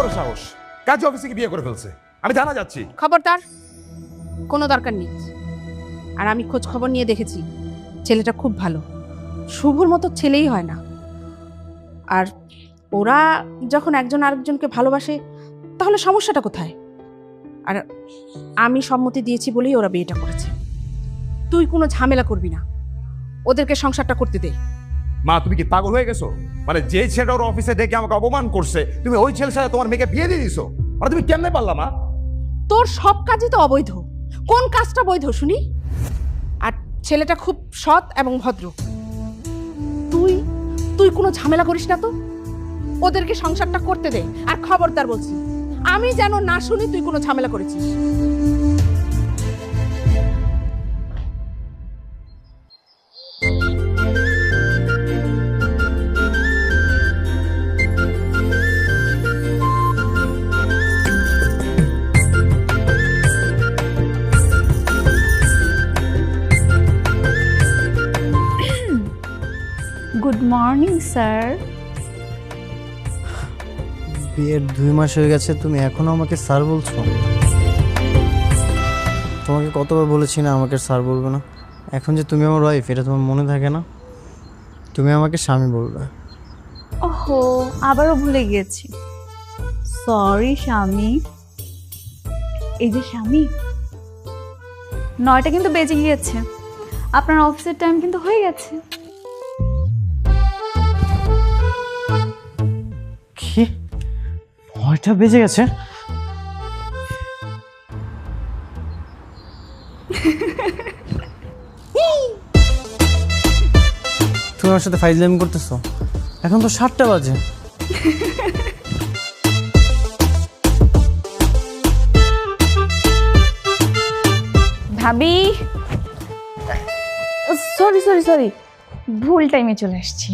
বড় সাহস, কাজী অফিসে কি বিয়ে করে ফেলছে? আমি জানা যাচ্ছি। খবরদার, কোনো দরকার নেই। আর আমি খোঁজ খবর নিয়ে দেখেছি, ছেলেটা খুব ভালো, শুভর মতো ছেলেই হয় না। আর ওরা যখন একজন আরেকজনকে ভালোবাসে তাহলে সমস্যাটা কোথায়? আর আমি সম্মতি দিয়েছি বলেই ওরা বিয়েটা করেছে। তুই কোনো ঝামেলা করবি না, ওদেরকে সংসারটা করতে দে। মা, তুমি কি পাগল হয়ে গেছো? মানে যে ছেলেটা ওর অফিসে ডেকে আমাকে অপমান করছে, তুমি ওই ছেলের সাথে তোমার মেয়েকে বিয়ে দিয়ে দিছো? মানে তুমি কেমনে পারলা মা? তোর সব কাজই তো অবৈধ, কোন কাজটা বৈধ শুনি? আর ছেলেটা খুব সৎ এবং ভদ্র। তুই তুই কোনো ঝামেলা করিস না তো, ওদেরকে সংসারটা করতে দে। আর খবরদার বলছি, আমি যেন না শুনি তুই কোনো ঝামেলা করেছিস। Good morning sir. বিয়ের 2 মাস হয়ে গেছে, তুমি এখনো আমাকে স্যার বলছো? তোমাকে কতবার বলেছি না আমাকে স্যার বলবে না? এখন যে তুমি আমার ওয়াইফ, এটা তোমার মনে থাকে না? তুমি আমাকে স্বামী বলবে। ওহো, আবারও ভুলে গিয়েছি। সরি স্বামী। এই যে স্বামী, 9টা কিন্তু বেজে গিয়েছে, আপনার অফিসের টাইম কিন্তু হয়ে গেছে। কি 9টা বেজে গেছে? তুমি আমার সাথে ফাইজলামি করতেছো? এখন তো 7টা বাজে। ভাবি, সরি সরি সরি, ভুল টাইমে চলে আসছি।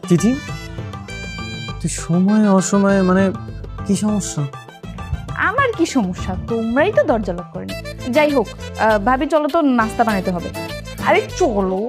তিথি, তুই সময় অসময়ে মানে কি সমস্যা? আমার কি সমস্যা? তোমরাই তো দরজা লক করেনি। যাই হোক, ভাবি চলো তো নাস্তা বানাতে হবে। আরে চলো।